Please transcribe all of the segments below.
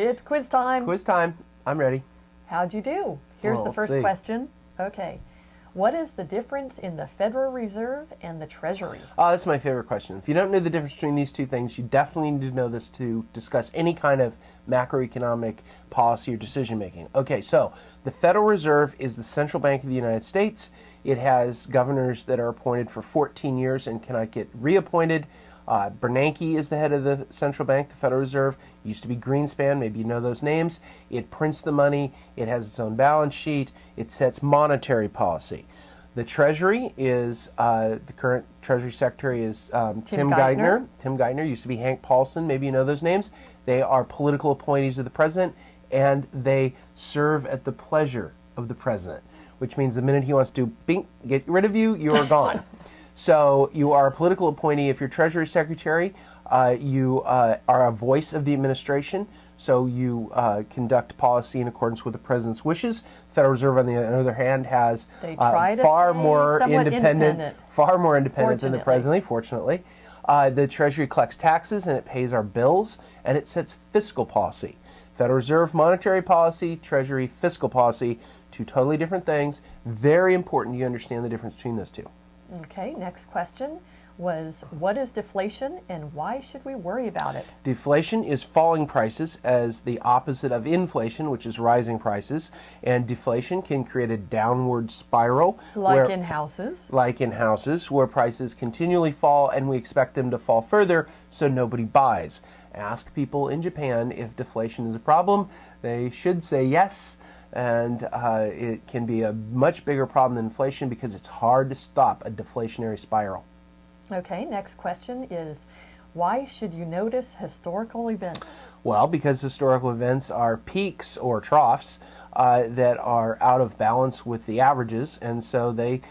It's quiz time. Quiz time. I'm ready. How'd you do? Here's Well, the first question. Okay. What is the difference in the Federal Reserve and the Treasury? That's my favorite question. If you don't know the difference between these two things, you definitely need to know this to discuss any kind of macroeconomic policy or decision making. Okay, so the Federal Reserve is the central bank of the United States. It has governors that are appointed for 14 years and cannot get reappointed. Bernanke is the head of the central bank, the Federal Reserve. It used to be Greenspan, maybe you know those names. It prints the money, it has its own balance sheet, it sets monetary policy. The Treasury is, the current Treasury Secretary is Tim Geithner. Tim Geithner used to be Hank Paulson, maybe you know those names. They are political appointees of the president, and they serve at the pleasure of the president, which means the minute he wants to bink, get rid of you, you are gone. So you are a political appointee. If you're Treasury Secretary, you are a voice of the administration, so you conduct policy in accordance with the president's wishes. The Federal Reserve, on the other hand, has far more independent than the president, fortunately. The Treasury collects taxes and it pays our bills, and it sets fiscal policy. Federal Reserve monetary policy, Treasury fiscal policy, two totally different things. Very important you understand the difference between those two. Okay, next question was, what is deflation and why should we worry about it? Deflation is falling prices as the opposite of inflation, which is rising prices. And deflation can create a downward spiral. Like in houses? Like in houses, where prices continually fall and we expect them to fall further, so nobody buys. Ask people in Japan if deflation is a problem. They should say yes. And it can be a much bigger problem than inflation because it's hard to stop a deflationary spiral. Okay, next question is, why should you notice historical events? Well, because historical events are peaks or troughs that are out of balance with the averages, and so they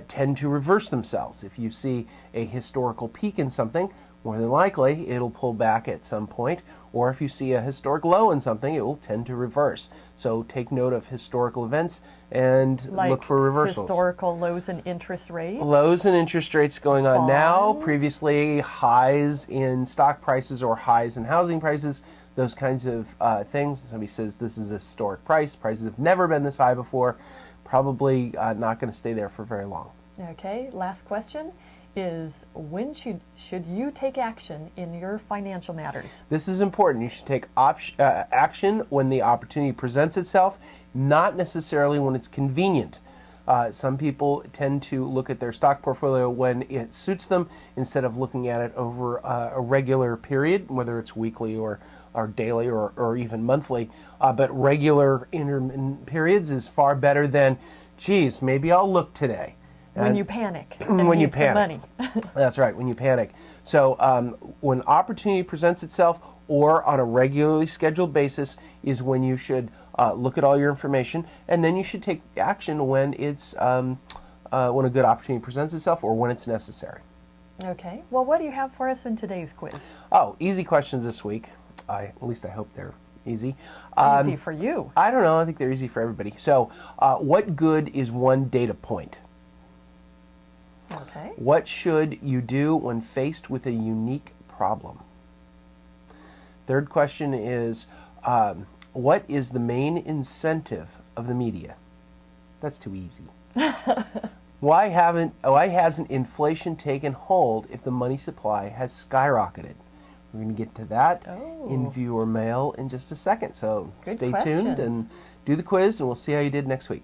tend to reverse themselves. If you see a historical peak in something, more than likely it'll pull back at some point, or if you see a historic low in something, it will tend to reverse. So take note of historical events and look for reversals. Historical lows in interest rates? Lows in interest rates going on now, previously highs in stock prices or highs in housing prices, those kinds of things. Somebody says this is a historic price, prices have never been this high before, probably not going to stay there for very long. Okay, last question is, when should you take action in your financial matters? This is important. You should take action when the opportunity presents itself, not necessarily when it's convenient. Some people tend to look at their stock portfolio when it suits them instead of looking at it over a regular period, whether it's weekly or daily or even monthly. But regular intermittent periods is far better than, geez, maybe I'll look today. When you panic and when you need some money. That's right, when you panic. So when opportunity presents itself or on a regularly scheduled basis is when you should look at all your information, and then you should take action when it's when a good opportunity presents itself or when it's necessary. Okay. Well, what do you have for us in today's quiz? Oh, easy questions this week. At least I hope they're easy. Easy for you. I don't know. I think they're easy for everybody. So what good is one data point? Okay. What should you do when faced with a unique problem? Third question is, what is the main incentive of the media? That's too easy. Why hasn't inflation taken hold if the money supply has skyrocketed? We're going to get to that in viewer mail in just a second. So stay tuned and do the quiz, and we'll see how you did next week.